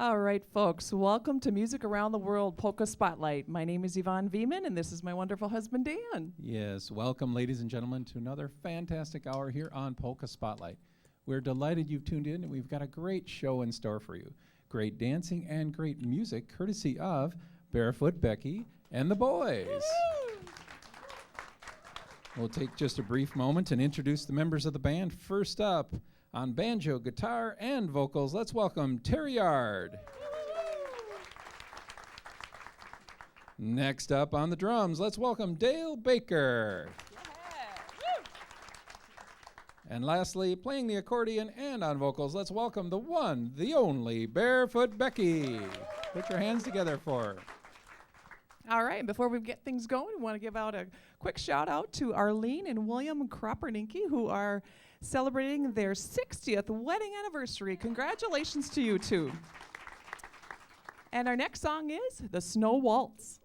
All right, folks, welcome to Music Around the World Polka Spotlight. My name is Yvonne Viehman, and this is my wonderful husband, Dan. Yes, welcome, ladies and gentlemen, to another fantastic hour here on Polka Spotlight. We're delighted you've tuned in, and we've got a great show in store for you. Great dancing and great music, courtesy of Barefoot Becky and the boys. We'll take just a brief moment and introduce the members of the band. First up, on banjo, guitar, and vocals, let's welcome Terry Yard. Next up on the drums, let's welcome Dale Baker. And lastly, playing the accordion and on vocals, let's welcome the one, the only Barefoot Becky. Put your hands together for her. All right, before we get things going, we want to give out a quick shout out to Arlene and William Kroperninki, who are celebrating their 60th wedding anniversary. Congratulations to you two. And our next song is The Snow Waltz.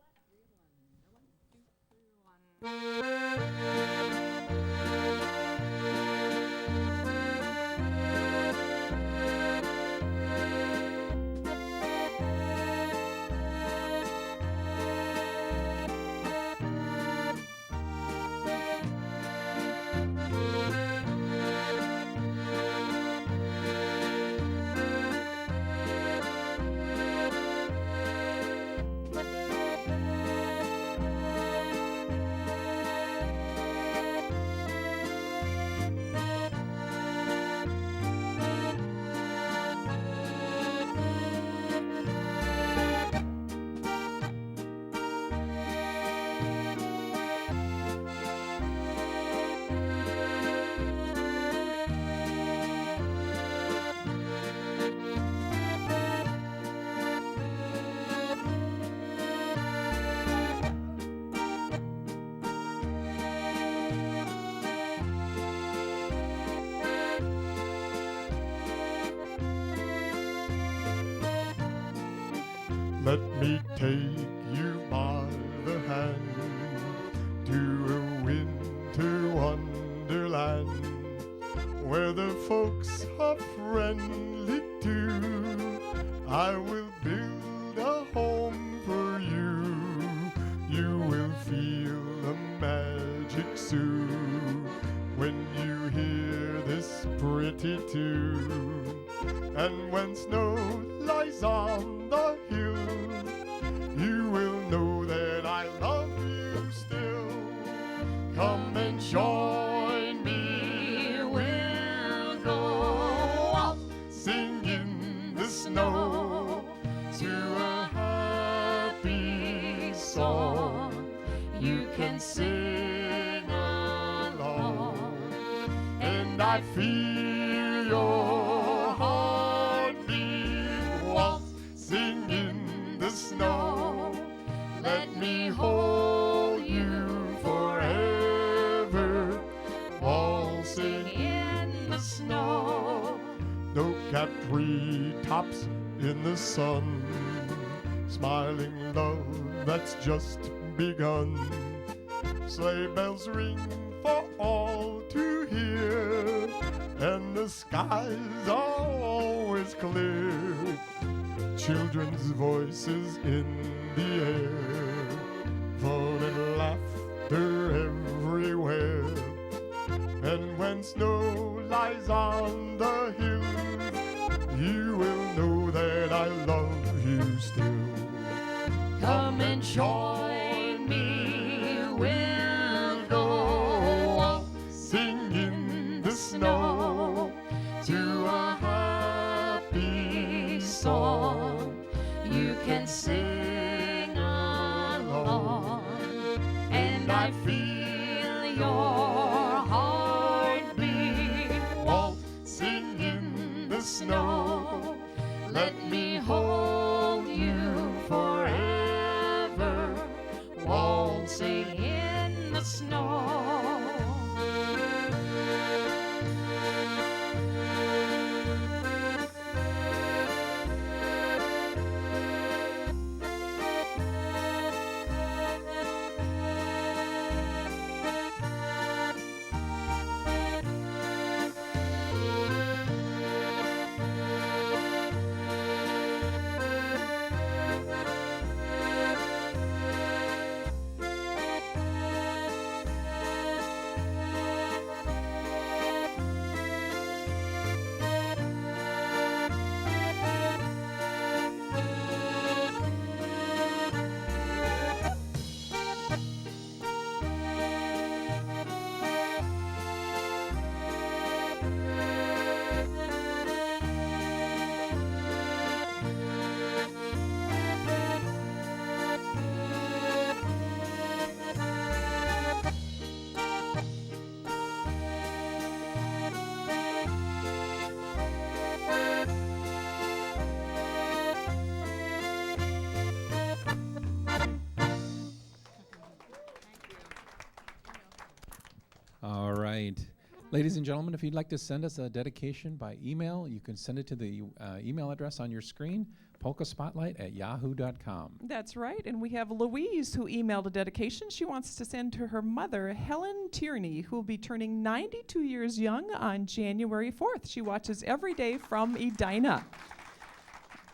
Let me take you by the hand to a winter wonderland where the folks are friendly too. I will build a home for you. You will feel the magic soon when you hear this pretty tune. And when snow lies on the hill, you will know that I love you still. Come and join me, we'll go out, sing in the snow to a happy song. You can sing along, and I feel your heartbeat waltz, sing in the snow. Let me hold you forever, waltzing in the snow. Snow-capped treetops in the sun, smiling love that's just begun. Sleigh bells ring for all to hear, and the skies are always clear. Children's voices in the air, fun and laughter everywhere. And when snow lies on the hill, you will know that I love you still. Come and join me, we'll go out, sing in the snow to a happy song. You can sing along, and I feel your heartbeat waltzing in the snow. Let me hold you forever, waltzing in the snow. Ladies and gentlemen, if you'd like to send us a dedication by email, you can send it to the email address on your screen, polkaspotlight@yahoo.com. That's right. And we have Louise who emailed a dedication she wants to send to her mother, Helen Tierney, who will be turning 92 years young on January 4th. She watches every day from Edina.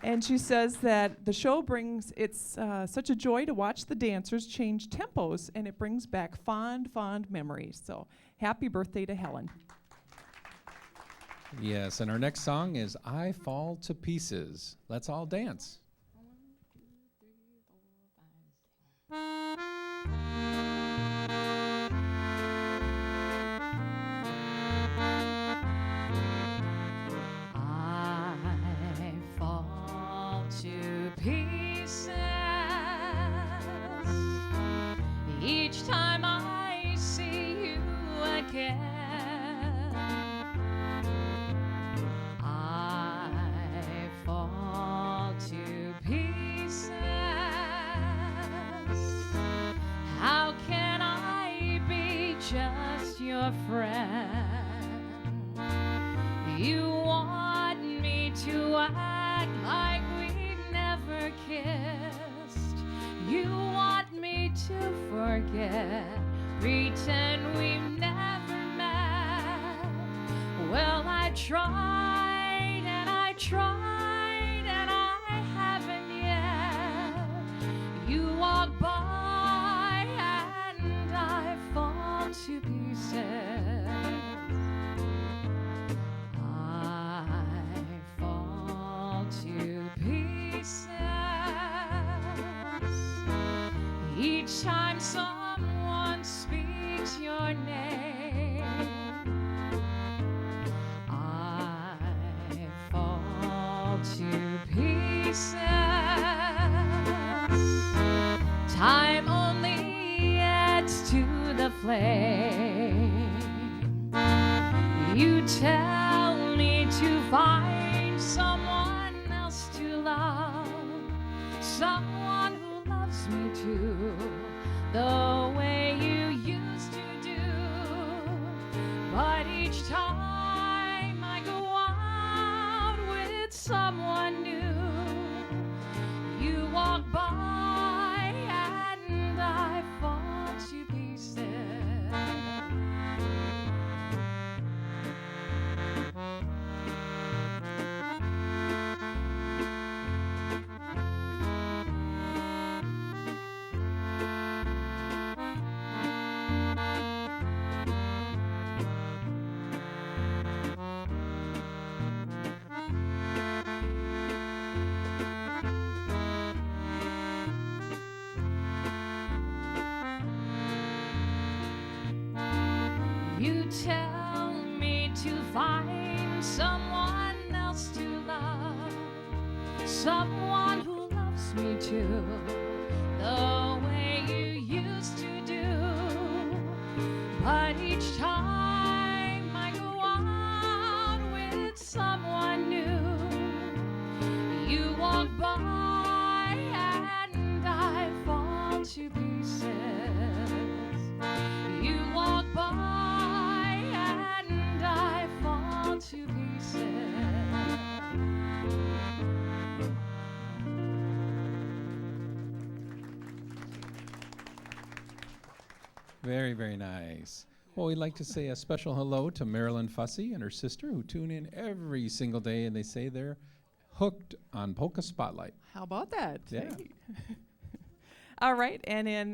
And she says that the show brings, it's such a joy to watch the dancers change tempos, and it brings back fond, fond memories. So happy birthday to Helen. Yes, and our next song is I Fall to Pieces. Let's all dance. I fall to pieces each time I see you again. I fall to pieces. How can I be just your friend? You want me to act like we never kissed. You want me to forget, pretend we've never met. Well, I tried and I tried and I haven't yet. You walk by and I fall to pieces. I fall to pieces each time someone speaks your name. I fall to pieces. Time only adds to the flame. You tell me to find someone else to love, someone who loves me too, the way you used to do. But each time I go out with someone new, you walk by and I fall to pieces. You tell me to find someone else to love, someone who loves me too, the way you used to do. But each time I go out with someone new, you walk by and I fall to pieces. You walk by and I fall to pieces. Very, very nice. Well, we'd like to say a special hello to Marilyn Fussy and her sister who tune in every single day, and they say they're hooked on Polka Spotlight. How about that? Yeah. Hey. All right, and in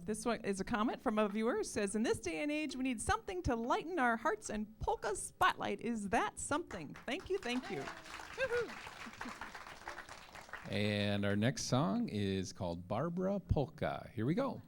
this one is a comment from a viewer who says, in this day and age, we need something to lighten our hearts, and Polka Spotlight is that something. Thank you, thank you. Woo-hoo. And our next song is called Barbara Polka. Here we go.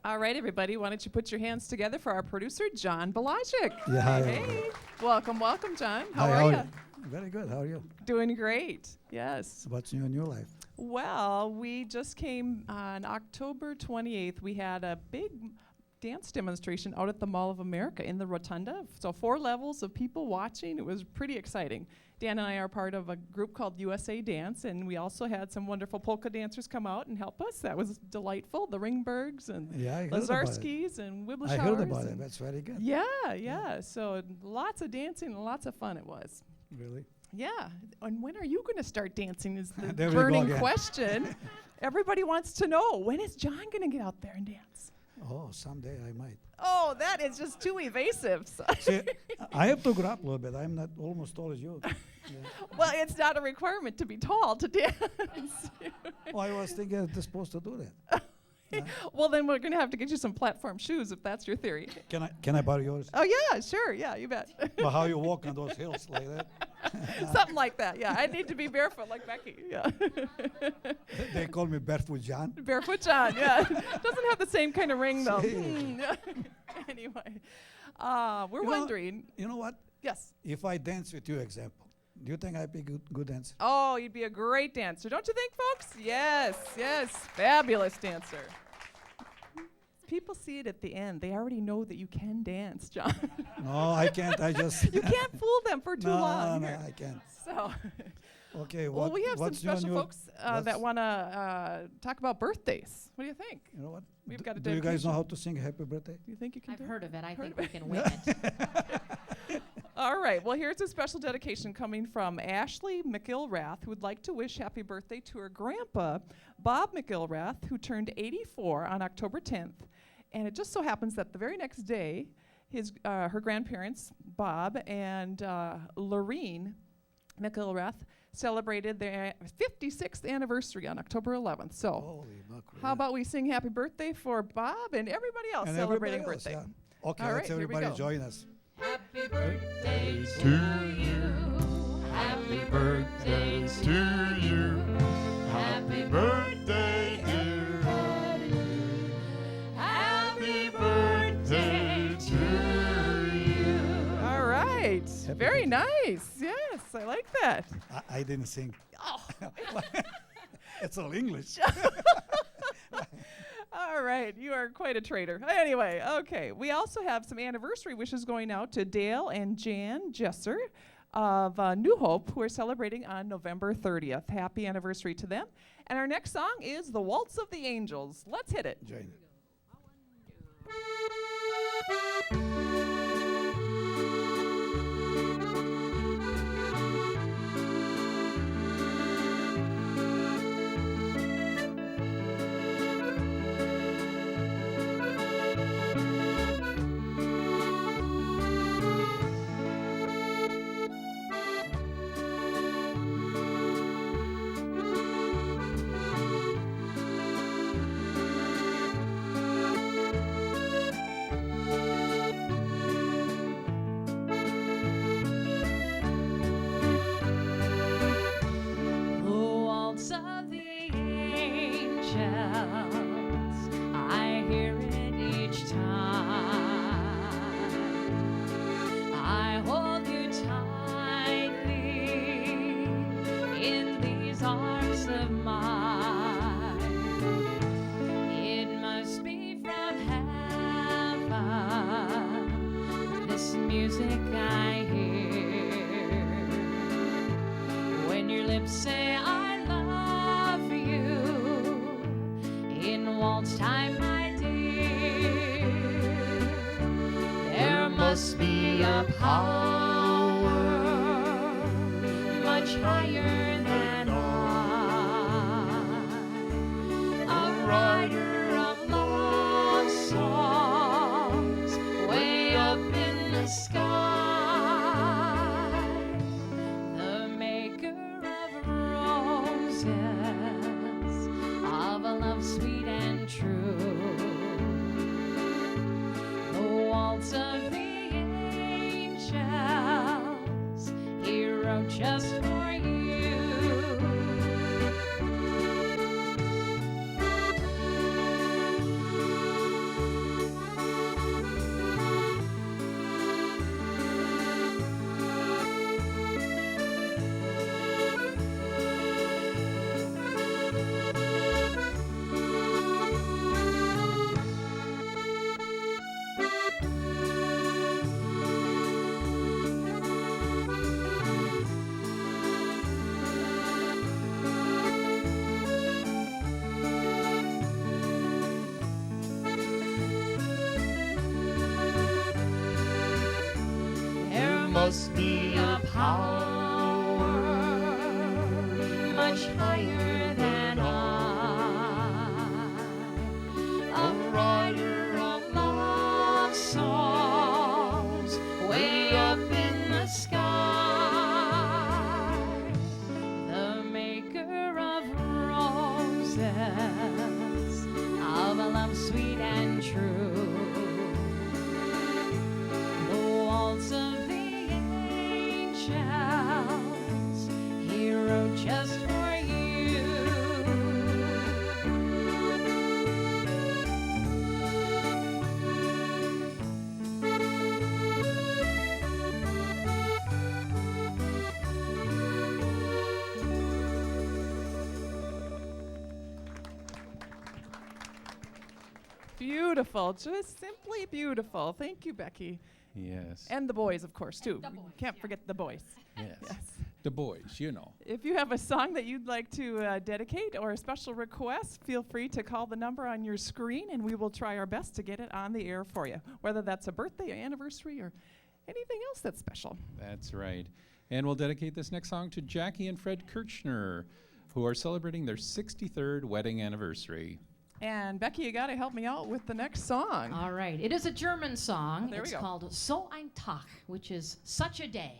All right, everybody, why don't you put your hands together for our producer, John Balajic. Yeah, hi, Hey, everybody. welcome, John. How Hi, are you? Very good. How are you? Doing great. Yes. What's new in your life? Well, we just came on October 28th. We had a big dance demonstration out at the Mall of America in the Rotunda. So 4 levels of people watching. It was pretty exciting. Dan and I are part of a group called USA Dance, and we also had some wonderful polka dancers come out and help us. That was delightful. The Ringbergs and Yeah, I heard about it. Lazarskis and Wibbleshowers. I heard about it. That's very good. Yeah. So lots of dancing and lots of fun it was. Really? Yeah. And when are you going to start dancing is the There we go burning again. question. Everybody wants to know, when is John going to get out there and dance? Oh, someday I might. Oh, that is just too evasive. See, I have to grow up a little bit. I'm not almost tall as you. Yeah. Well, it's not a requirement to be tall to dance. Well, I was thinking they're supposed to do that. Well, then we're going to have to get you some platform shoes if that's your theory. Can I borrow yours? Oh, yeah, sure. Yeah, you bet. Well, how you walk on those hills like that? Something like that. Yeah, I need to be barefoot like Becky. Yeah. They call me Barefoot John. Barefoot John, yeah. Doesn't have the same kind of ring, though. See. Anyway, we're You know- wondering. You know what? Yes. If I dance with you, example, do you think I'd be good dancer? Oh, you'd be a great dancer, don't you think, folks? Yes, fabulous dancer. People see it at the end. They already know that you can dance, John. No, I can't. I just. You can't fool them for too long. No, here. I can't. So, Okay, well, we have some what's new on special your- folks that want to talk about birthdays. What do you think? You know what? We've got a Do you guys know dedication. how to sing Happy Birthday? Do you think you can I've do it? heard of it. I Heard think of we can wing it. All right. Well, here's a special dedication coming from Ashley McIlrath, who would like to wish happy birthday to her grandpa, Bob McIlrath, who turned 84 on October 10th. And it just so happens that the very next day, her grandparents, Bob and Lorene McIlrath, celebrated their 56th anniversary on October 11th. So, Holy mackerel. how about we sing happy birthday for Bob and everybody else And celebrating everybody else, birthday? yeah. Okay, All let's right, here we everybody go. join us. Happy birthday to you. Happy birthday to you. Happy birthday, dear Eddie. Happy birthday to you. All right. Happy Very nice. Yes, I like that. I didn't sing. Oh. It's all English. All right, you are quite a traitor. Anyway, okay. We also have some anniversary wishes going out to Dale and Jan Jesser of New Hope, who are celebrating on November 30th. Happy anniversary to them. And our next song is The Waltz of the Angels. Let's hit it. Join. The waltz of the angels, I hear it each time. I hold you tightly in these arms of mine. It must be from heaven, this music I hear. When your lips say I love you in waltz time, my dear, there must be a power much higher than I, a writer of love songs way up in the sky, the maker of roses, of a love sweet and true, the waltz of the angels he wrote just for you. must be a power much higher than I, a writer of love songs way up in the sky, the maker of roses, of a love sweet and true, the waltz of the angels he wrote just for you. Beautiful, just simply beautiful. Thank you, Becky. Yes. And the boys, of course, too. The boys, Can't yeah. forget the boys. Yes. Yes. The boys, you know. If you have a song that you'd like to dedicate or a special request, feel free to call the number on your screen and we will try our best to get it on the air for you, whether that's a birthday, or anniversary, or anything else that's special. That's right. And we'll dedicate this next song to Jackie and Fred Kirchner, who are celebrating their 63rd wedding anniversary. And Becky, you got to help me out with the next song. All right. It is a German song. There we It's go. called So ein Tag, which is such a day.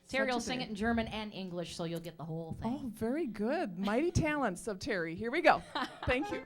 Terry Such will a sing day. it in German and English, so you'll get the whole thing. Oh, very good. Mighty talents of Terry. Here we go. Thank you.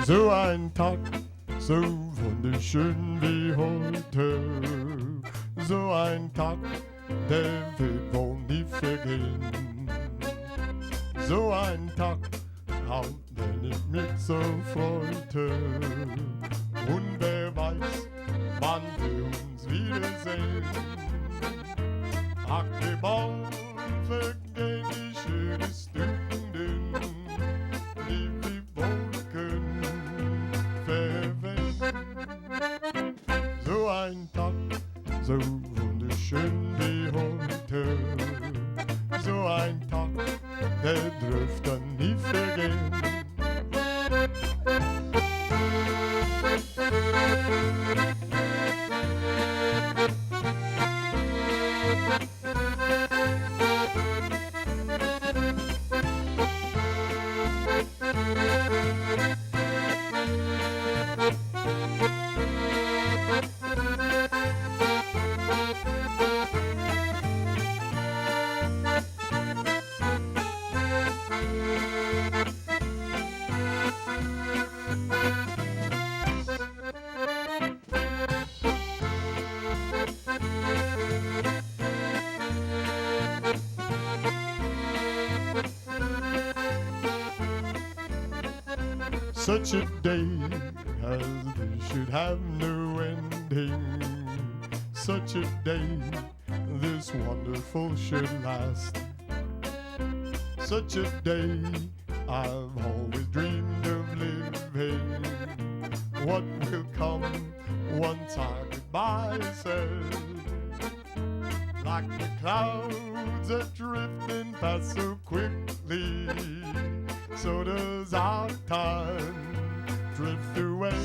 So ein Tag, so wunderschön wie heute. So ein Tag, der wird wohl nie vergehen. So ein Tag, auf den ich mich so freute. Und wer weiß, wann wir uns wiedersehen. Ach, wie bald vergehen die schönen Stunden, die wir Wolken verwehen. So ein Tag, so wunderschön wie heute. So ein Tag, der dürfte nie vergehen. Such a day as this should have no ending. Such a day, this wonderful should last. Such a day, I've always dreamed of living. What will come once our goodbye said? Like the clouds are drifting past so quickly, so does our time drift away.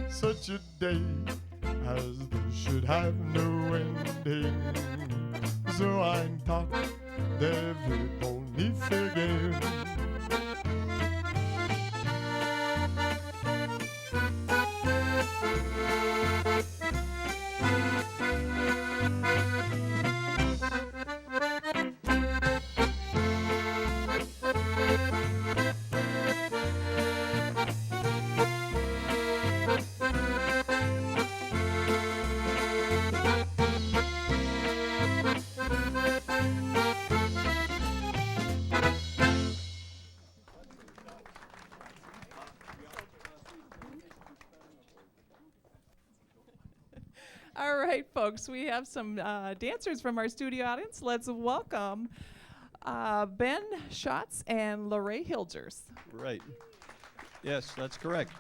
Such a day as this should have no ending. So ein Tag, der wird wohl nie vergehen. right, folks, we have some dancers from our studio audience. Let's welcome Ben Schatz and Lorraine Hilgers. Right. Yes, that's correct.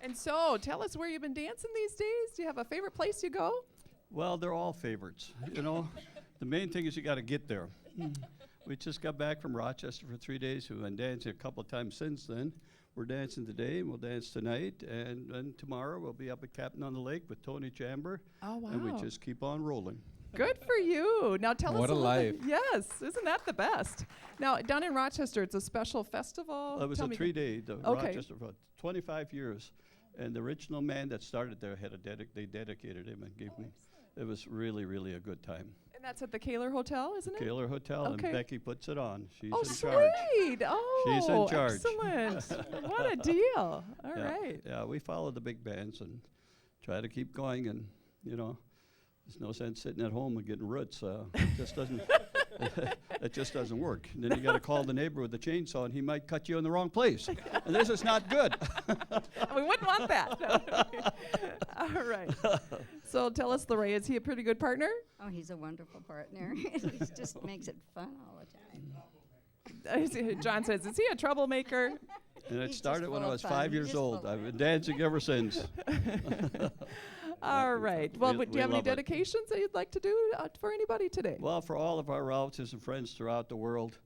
And so, tell us where you've been dancing these days. Do you have a favorite place you go? Well, they're all favorites. You know, the main thing is you got to get there. We just got back from Rochester for 3 days. We've been dancing a couple of times since then. We're dancing today, and we'll dance tonight, and then tomorrow we'll be up at Captain on the Lake with Tony Chamber. Oh, wow. And we just keep on rolling. Good for you. Now tell us What a little life. bit. Yes, isn't that the best? Now, down in Rochester, it's a special festival. It was Tell a me 3-day, Okay. Rochester for 25 years. And the original man that started there had they dedicated him and gave me. It was really, really a good time. And that's at the Kaler Hotel, isn't it? Kaler Hotel, Okay. and Becky puts it on. She's Oh, in charge. sweet. Oh, She's in charge. Excellent. What a deal. All right. Yeah, we follow the big bands and try to keep going. And, you know, there's no sense sitting at home and getting roots. It just doesn't. It just doesn't work. And then you got to call the neighbor with the chainsaw, and he might cut you in the wrong place. And this is not good. We wouldn't want that. All right. So tell us, Lorraine, is he a pretty good partner? Oh, he's a wonderful partner. He just makes it fun all the time. John says, is he a troublemaker? And it He's just started when I full of was fun. 5 He's years just old. full of I've been dancing ever since. All right. Well, We do you have any love it. dedications that you'd like to do for anybody today? Well, for all of our relatives and friends throughout the world,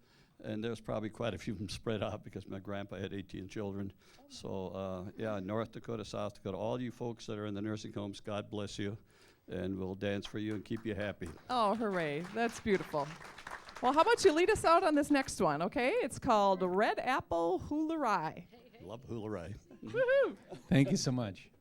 and there's probably quite a few of them spread out because my grandpa had 18 children. So, yeah, North Dakota, South Dakota, all you folks that are in the nursing homes, God bless you, and we'll dance for you and keep you happy. Oh, hooray. That's beautiful. Well, how about you lead us out on this next one, okay? It's called Red Apple Hula-Rai. Love hula rai. Woohoo! Thank you so much.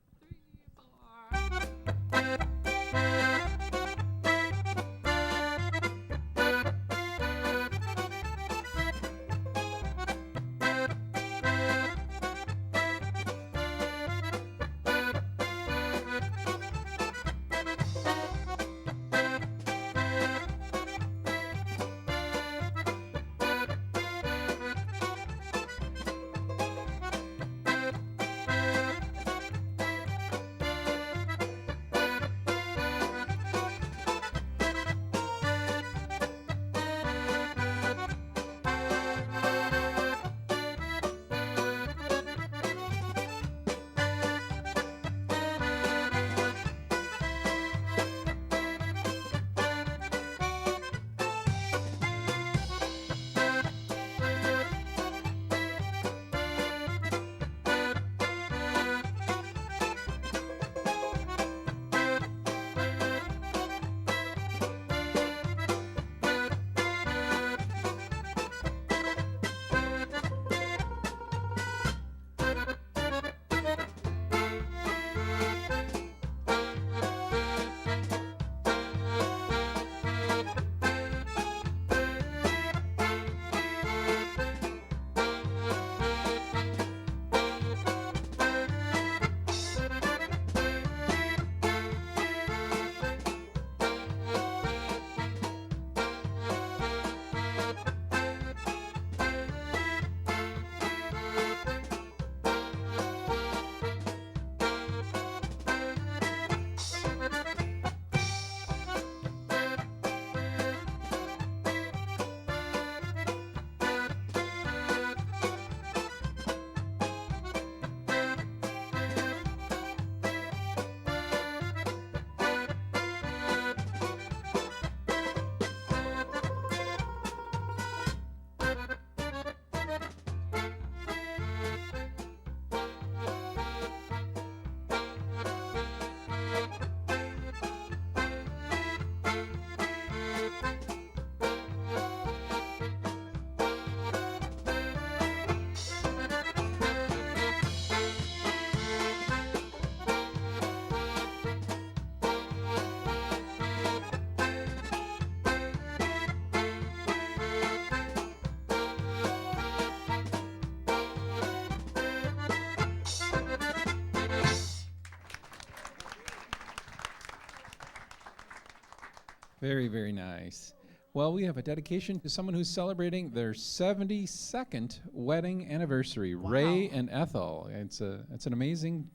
Very, very nice. Well, we have a dedication to someone who's celebrating their 72nd wedding anniversary, Ray and Ethel. It's an amazing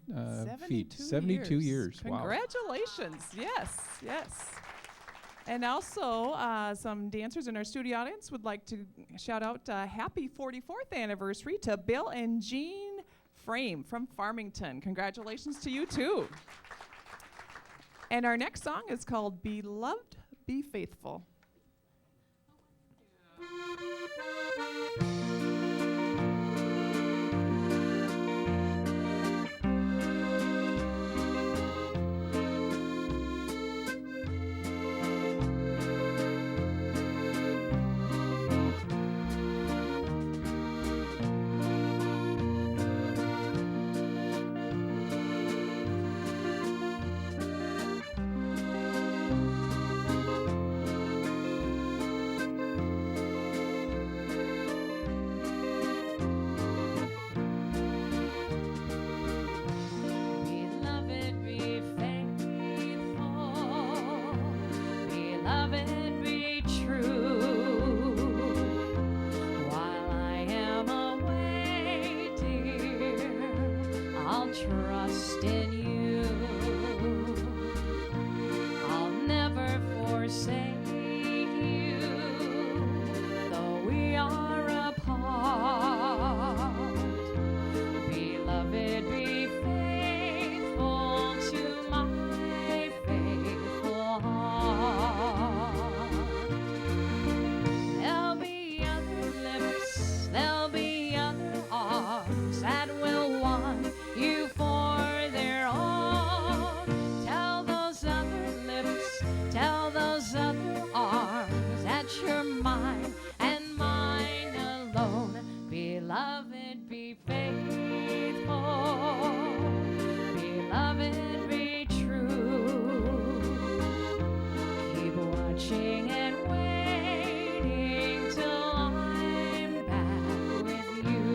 feat. 72 years. Wow. Congratulations. Yes, yes. And also, some dancers in our studio audience would like to shout out happy 44th anniversary to Bill and Jean Frame from Farmington. Congratulations to you, too. And our next song is called Be Loved, Be Faithful. Trust in you. I'll never forsake you, though we are apart. Beloved, be faithful to my faithful heart. There'll be other lips, there'll be other arms that will want you for their own. Tell those other lips, tell those other arms that you're mine and mine alone. Beloved, be faithful. Beloved, be true. Keep watching and waiting till I'm back with you.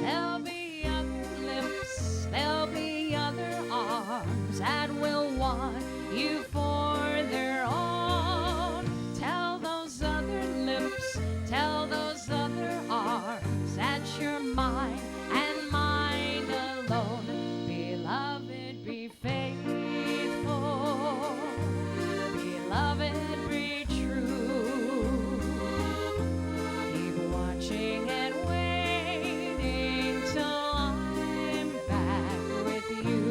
There'll be other lips, there'll be other arms that will want you for their own. Tell those other lips, tell those other arms that you're mine and mine alone. Beloved, be faithful. Beloved, be true. Keep watching and waiting till I'm back with you.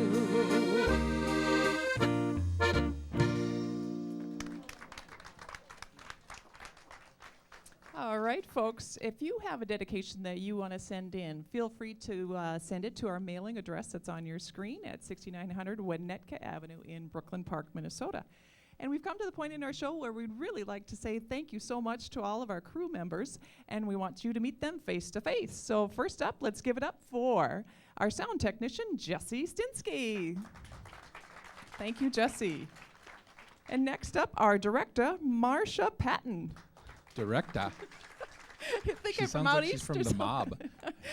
All right, folks, if you have a dedication that you want to send in, feel free to send it to our mailing address that's on your screen at 6900 Winnetka Avenue in Brooklyn Park, Minnesota. And we've come to the point in our show where we'd really like to say thank you so much to all of our crew members, and we want you to meet them face to face. So first up, let's give it up for our sound technician, Jesse Stinsky. Thank you, Jesse. And next up, our director, Marcia Patton. Director. I think She I'm from sounds out like she's east from or the something. mob.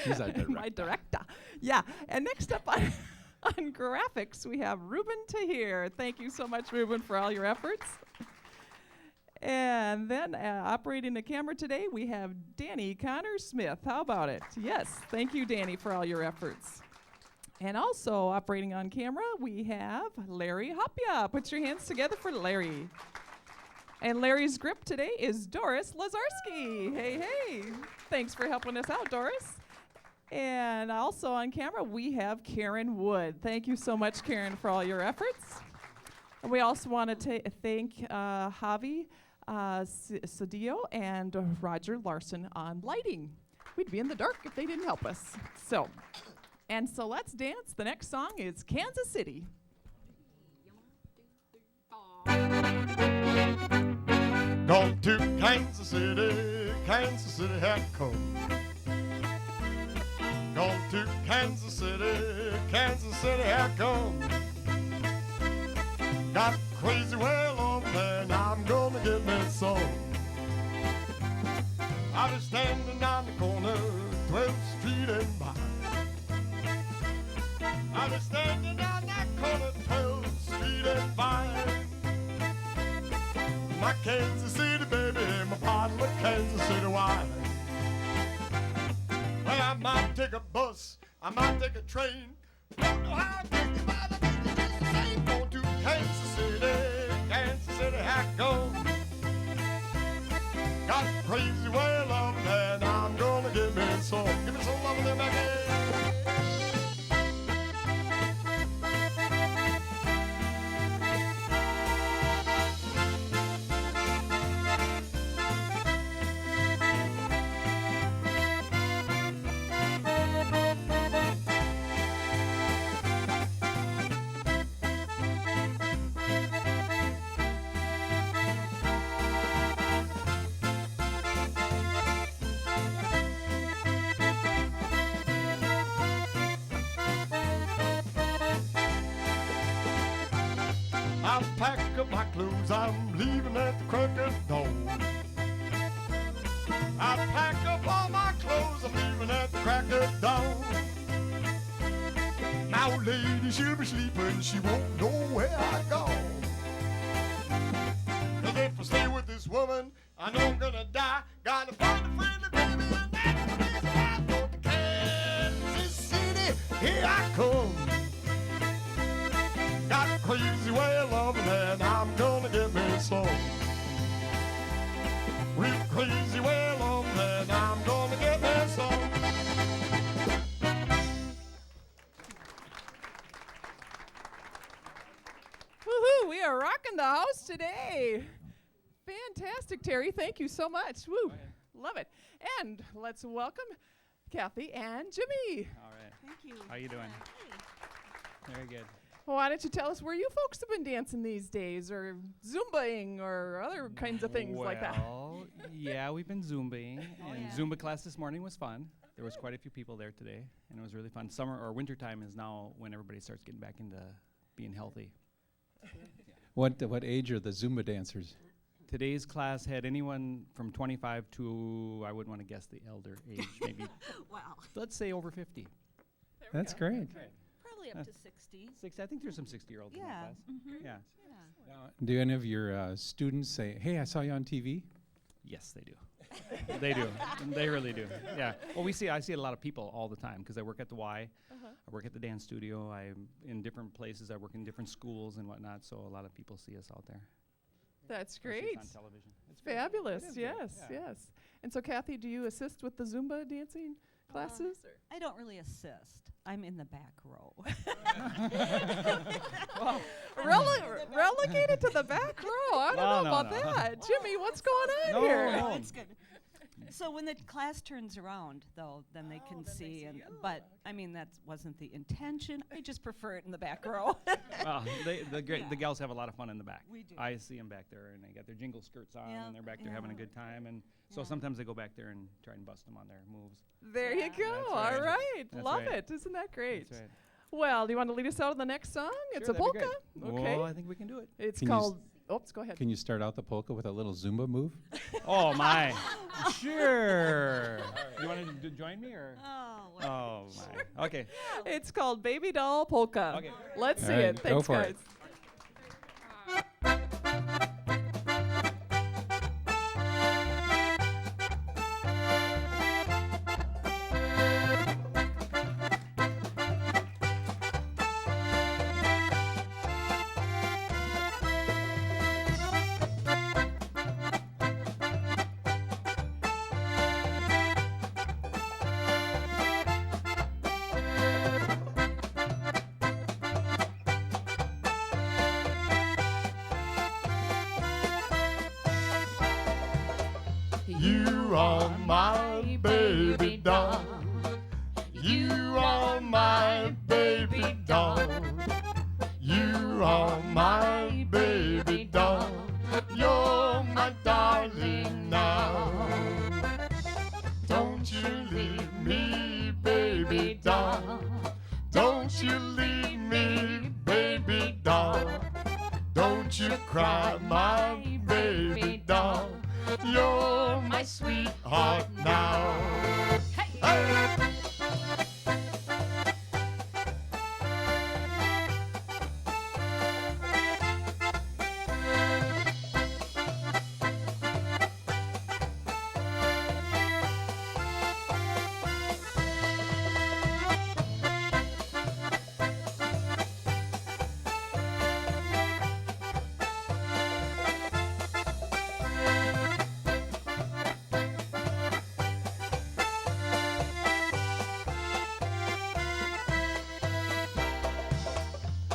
She's a My director. Yeah. And next up on, on graphics, we have Ruben Tahir. Thank you so much, Ruben, for all your efforts. And then operating the camera today, we have Danny Connor Smith. How about it? Yes. Thank you, Danny, for all your efforts. And also operating on camera, we have Larry Hopia. Put your hands together for Larry. And Larry's grip today is Doris Lazarski. Hey, hey. Thanks for helping us out, Doris. And also on camera, we have Karen Wood. Thank you so much, Karen, for all your efforts. And we also want to thank Javi Cedillo and Roger Larson on lighting. we'd be in the dark if they didn't help us. So let's dance. The next song is Kansas City. Gone to Kansas City I come. Gone to Kansas City I come. Got crazy well on there, now I'm gonna get me some. I was standing on the corner, 12th Street and Vine. I was standing on that corner, 12th Street and Vine. My Kansas City baby, my bottle of Kansas City wine. Well, I might take a bus, I might take a train. Don't know how I take it, but I think it's just the same. Going to Kansas City I go. Got crazy well over there, now I'm gonna give me some. Give me some love in there, Becky. I pack up my clothes, I'm leaving at the crack of dawn. I pack up all my clothes, I'm leaving at the crack of dawn. My old lady, she'll be sleeping, she won't know where I go. 'Cause if I stay with this woman, I know I'm gonna die. Gotta find a friendly baby, and that's the reason why I go to Kansas City. Here I come. Got crazy well over there, now I'm gonna get me some. Real crazy well over there, now I'm gonna get me some. Woohoo! We are rocking the house today. Fantastic, Terry. Thank you so much. Woo! Love it. And let's welcome Kathy and Jimmy. All right. Thank you. How you doing? Very good. Why don't you tell us where you folks have been dancing these days, or Zumbaing, or other kinds of things like that? Well, yeah, we've been Zumbaing, and Zumba class this morning was fun. There was quite a few people there today, and it was really fun. Summer or winter time is now when everybody starts getting back into being healthy. What age are the Zumba dancers? Today's class had anyone from 25 to, I wouldn't want to guess the elder age, maybe, Wow. let's say over 50. That's great. Probably up to 60. I think there's some 60-year-olds in that Yeah. class. Yeah. Now, do any of your students say, "Hey, I saw you on TV"? Yes, they do. They do. They really do. Yeah. Well, I see a lot of people all the time because I work at the Y. I work at the dance studio. I'm in different places. I work in different schools and whatnot. So a lot of people see us out there. That's Especially great. if it's on television. It's great. Fabulous. It is great, Yes, yeah. yes. And so, Kathy, do you assist with the Zumba dancing classes? or- I don't really assist. I'm in the back row. Relegated to the back row. I don't know about that. Jimmy, what's going on here? No. It's good. So when the class turns around, though, then they can see. But I mean, that wasn't the intention. I just prefer it in the back row. Well, the gals have a lot of fun in the back. We do. I see them back there, and they got their jingle skirts on, Yeah, and they're back there having a yeah. good time. And so sometimes they go back there and try and bust them on their moves. There you go. That's All right. right. That's Love right. it. Isn't that great? That's right. Well, do you want to lead us out on the next song? It's Sure, a that'd be polka. great. Okay. Well, I think we can do it. It's Can you s- called. Oops, go ahead. Can you start out the polka with a little Zumba move? Oh my! Sure. You want to join me or? Oh, well. Oh my. Okay. It's called Baby Doll Polka. Okay. Let's see All right, it. go Thanks, for guys. it. You are my baby doll. leave me, baby doll. Don't you cry, my baby doll. You're my sweetheart now. Hey!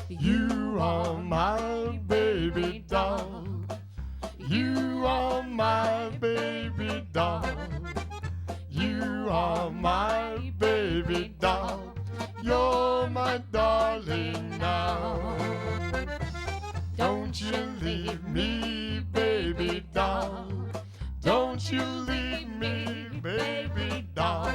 You are my baby doll. You are my baby doll. You are my baby doll. You're my darling now. Don't you leave me, baby doll. Don't you leave me, baby doll.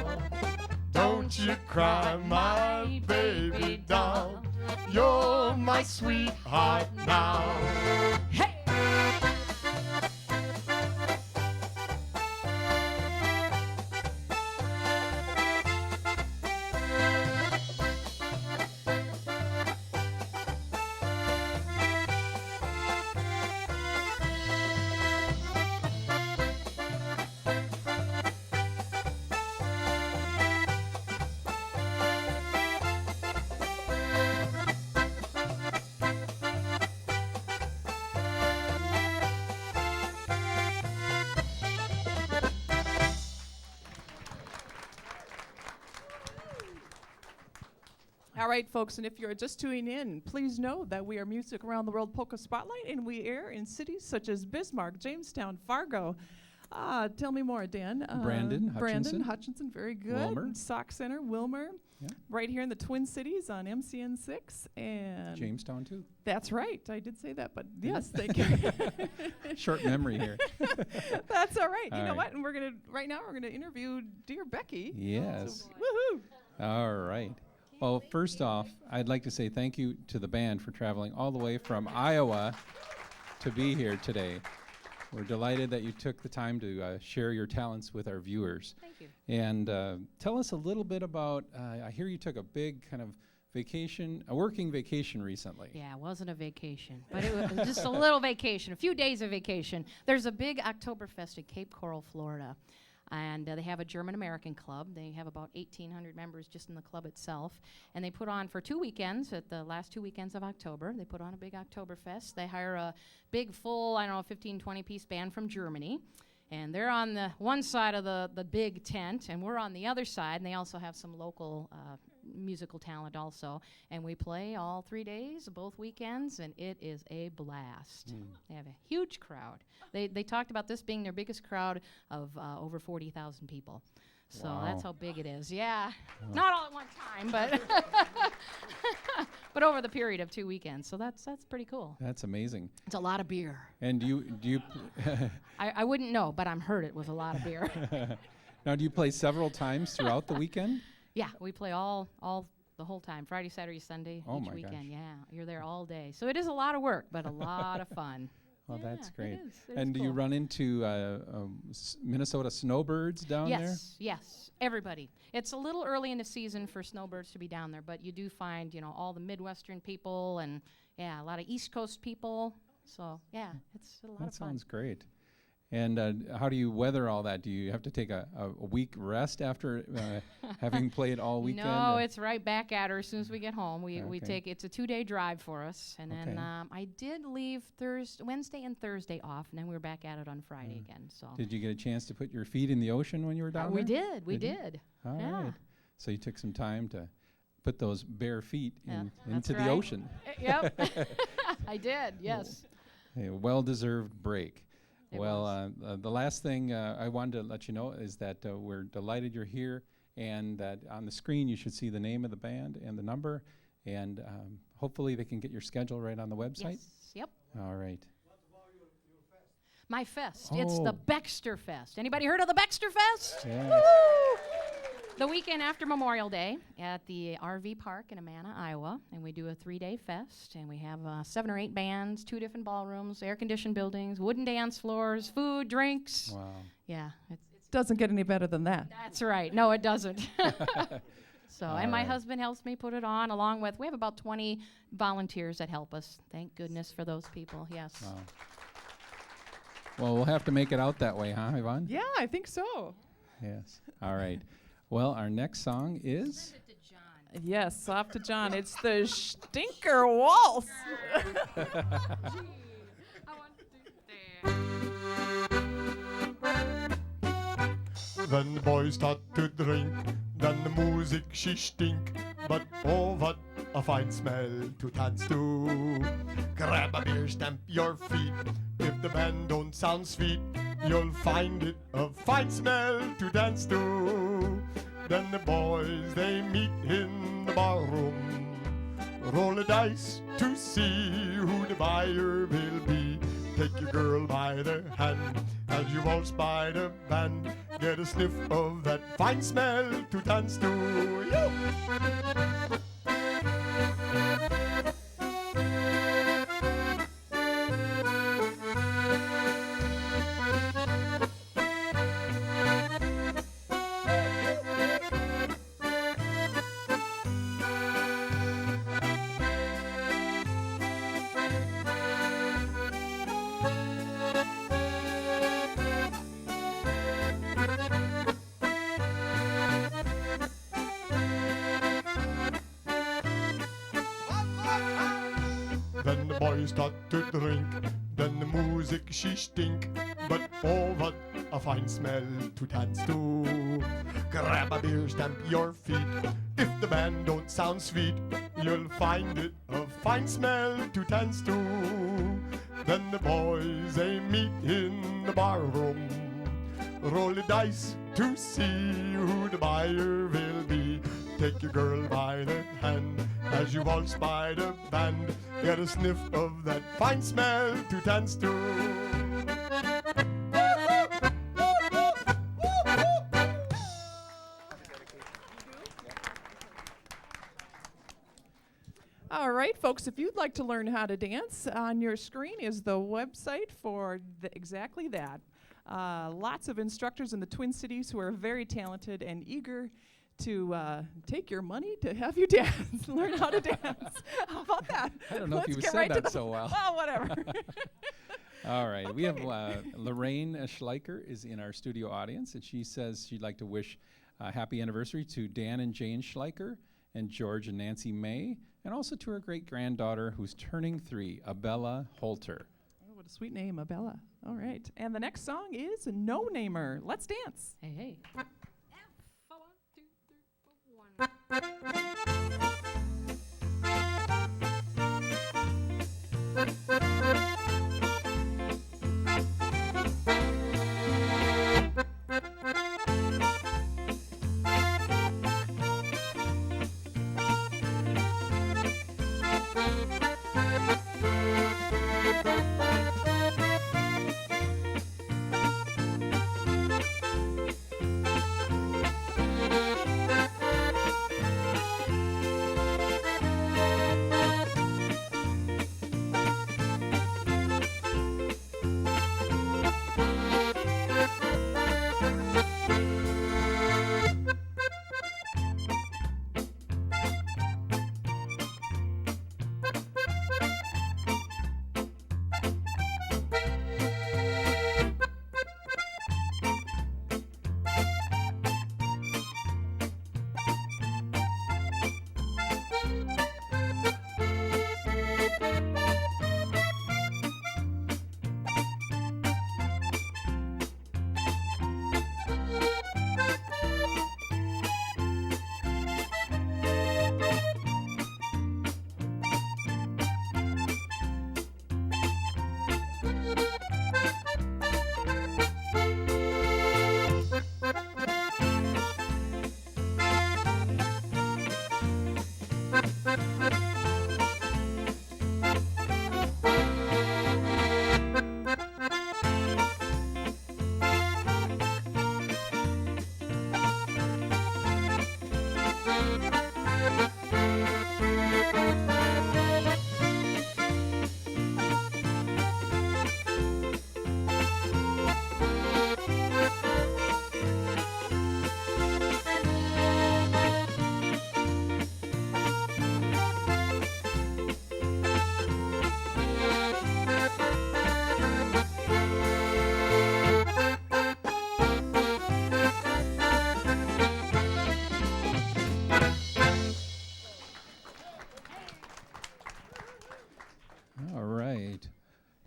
Don't you cry, my baby doll. You're my sweetheart now. Hey! All right, folks, and if you're just tuning in, please know that we are Music Around the World Polka Spotlight, and we air in cities such as Bismarck, Jamestown, Fargo. Tell me more, Dan. Brandon, Hutchinson, very good. Wilmer. Sauk Center, Wilmer. Yeah. Right here in the Twin Cities on MCN 6. And Jamestown, too. that's right. I did say that, but yes, thank you. Short memory here. That's all right. All You know right. what? And right now we're gonna interview dear Becky. Yes. So, woohoo! All right. Well, first off, I'd like to say thank you to the band for traveling all the way from Iowa to be here today. We're delighted that you took the time to share your talents with our viewers. Thank you. And tell us a little bit about, I hear you took a big kind of vacation, a working vacation recently. Yeah, it wasn't a vacation, but it was just a little vacation, a few days of vacation. There's a big Oktoberfest at Cape Coral, Florida. And they have a German-American club. They have about 1,800 members just in the club itself. And they put on for 2 weekends, at the last 2 weekends of October, they put on a big Oktoberfest. They hire a big, full, 15, 20-piece band from Germany. And they're on the one side of the big tent, and we're on the other side. And they also have some local musical talent also. And we play all 3 days, both weekends, and it is a blast. They have a huge crowd. They talked about this being their biggest crowd of over 40,000 people. So that's how big it is. Yeah, not all at one time, but but over the period of 2 weekends. So that's pretty cool. That's amazing. It's a lot of beer. And do you I wouldn't know, but I'm heard it was a lot of beer. now, do you play several times throughout the weekend? Yeah, we play all the whole time, Friday, Saturday, Sunday, Oh each my weekend. gosh. Yeah, you're there all day. So it is a lot of work, but a lot of fun. Well, that's Yeah, great. it is And do you cool. run into Minnesota snowbirds down there? Yes, everybody. It's a little early in the season for snowbirds to be down there, but you do find, all the Midwestern people and, a lot of East Coast people. So, yeah, it's a lot That of fun. sounds great. And how do you weather all that? Do you have to take a week rest after having played all weekend? No, it's right back at her as soon as we get home. We Okay. take it's a 2-day drive for us, and then Okay. I did leave Wednesday and Thursday off, and then we were back at it on Friday again. So Did you get a chance to put your feet in the ocean when you were down we there? did, we Did you? did. All Yeah. right. So you took some time to put those bare feet Yeah, that's into the right. ocean. Yep, I did. Yes. A well-deserved break. It Well, the last thing I wanted to let you know is that we're delighted you're here, and that on the screen you should see the name of the band and the number, and hopefully they can get your schedule right on the website. Yes. Yep. All right. My fest. It's the Oh. Baxter Fest. Anybody heard of the Baxter Fest? Yes. Woo! The weekend after Memorial Day at the RV Park in Amana, Iowa, and we do a 3-day fest, and we have 7 or 8 bands, 2 different ballrooms, air-conditioned buildings, wooden dance floors, food, drinks. Wow. Yeah, Doesn't get any better than that. that's right. No, it doesn't. So, All and my right. husband helps me put it on, along with, we have about 20 volunteers that help us. Thank goodness for those people, yes. Wow. Well, we'll have to make it out that way, huh, Yvonne? Yeah, I think so. Yes. All right. Well, our next song is. Yes, off to John. It's the Schtinker Waltz. Then the boys start to drink, then the music she stink. But oh, what a fine smell to dance to. Grab a beer, stamp your feet. If the band don't sound sweet, you'll find it a fine smell to dance to. Then the boys, they meet in the barroom. Roll the dice to see who the buyer will be. Take your girl by the hand as you waltz by the band. Get a sniff of that fine smell to dance to. Yo! Then the boys start to drink, then the music she stink. But oh, what a fine smell to dance to. Grab a beer, stamp your feet. If the band don't sound sweet, you'll find it a fine smell to dance to. Then the boys, they meet in the barroom. Roll the dice to see who the buyer will be. Take your girl by the hand as you waltz by the band. Get a sniff of that fine smell to dance to. All right, folks, if you'd like to learn how to dance, on your screen is the website for exactly that. Lots of instructors in the Twin Cities who are very talented and eager to take your money to have you dance, learn how to dance. How about that? I don't know if Let's you get said right to that the- so well. Well, whatever. All right. We have Lorraine Schleicher is in our studio audience, and she says she'd like to wish a happy anniversary to Dan and Jane Schleicher and George and Nancy May, and also to her great-granddaughter who's turning 3, Abella Holter. Oh, what a sweet name, Abella. All right. And the next song is No Namer. Let's dance. Hey, hey.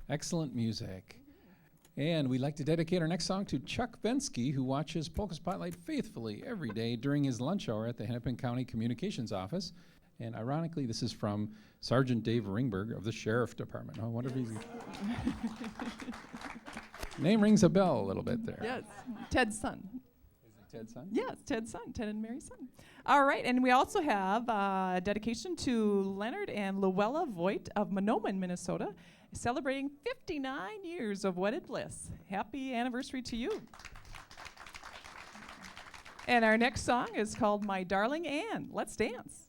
Excellent music. And we'd like to dedicate our next song to Chuck Bensky, who watches Polka Spotlight faithfully every day during his lunch hour at the Hennepin County Communications Office. And ironically, this is from Sergeant Dave Ringberg of the Sheriff Department. I wonder if he's... Name rings a bell a little bit there. Yes, Ted's son. Is it Ted's son? Yes, Ted's son, Ted and Mary's son. All right, and we also have a dedication to Leonard and Luella Voigt of Monoman, Minnesota, celebrating 59 years of wedded bliss. Happy anniversary to you. And our next song is called My Darling Ann. Let's dance.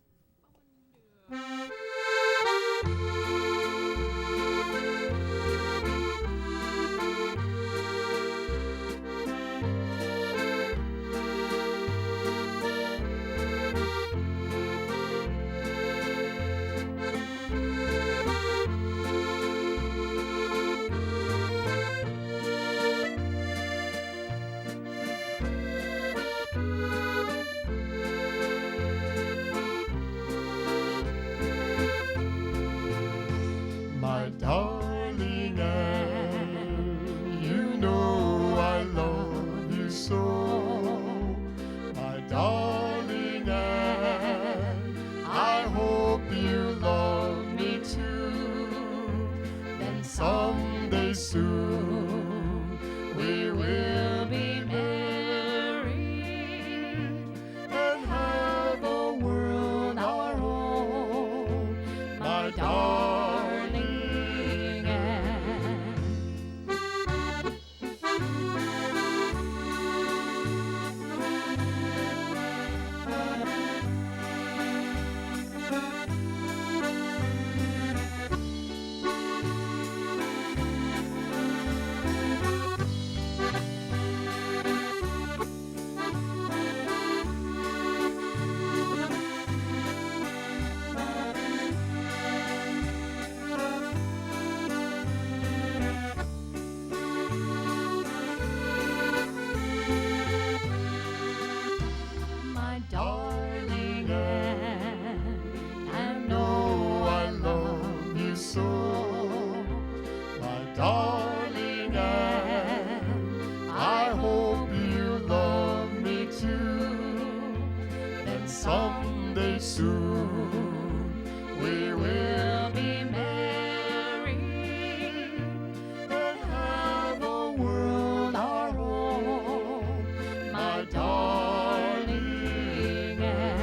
My darling Ann, you know I love you so. My darling Ann, I hope you love me too. And someday soon we will be married and have a world our own. My darling Ann. My darling Ann, I know I love you so. My darling Ann, I hope you love me too. And someday soon we will be married and have a world our own. My darling Ann.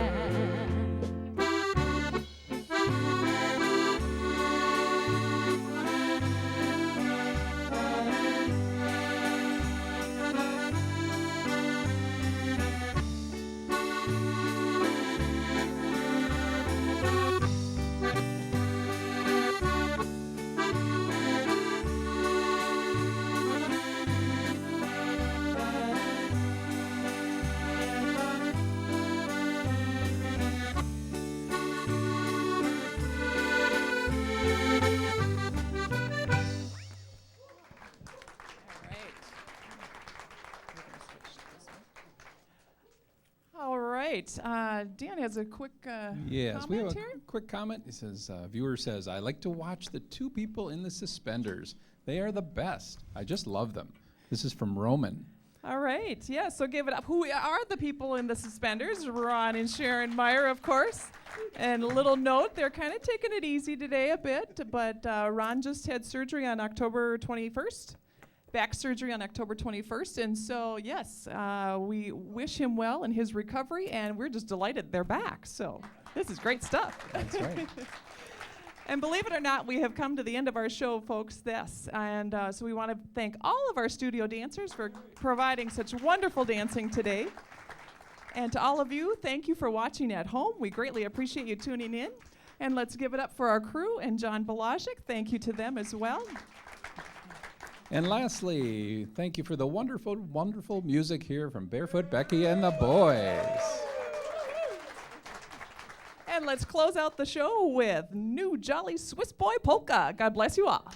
All right. Dan has a quick Yes, we have comment a here. quick comment. It says, viewer says, I like to watch the two people in the suspenders. They are the best. I just love them. This is from Roman. All right. Yeah, so give it up. Who are the people in the suspenders? Ron and Sharon Meyer, of course. And a little note, they're kind of taking it easy today a bit, but Ron just had surgery on October 21st. Back surgery on October 21st. And so, yes, we wish him well in his recovery, and we're just delighted they're back. So this is great stuff. That's right. And believe it or not, we have come to the end of our show, folks. And so we want to thank all of our studio dancers for providing such wonderful dancing today. And to all of you, thank you for watching at home. We greatly appreciate you tuning in. And let's give it up for our crew and John Balajic. Thank you to them as well. And lastly, thank you for the wonderful, wonderful music here from Barefoot Becky and the boys. And let's close out the show with New Jolly Swiss Boy Polka. God bless you all.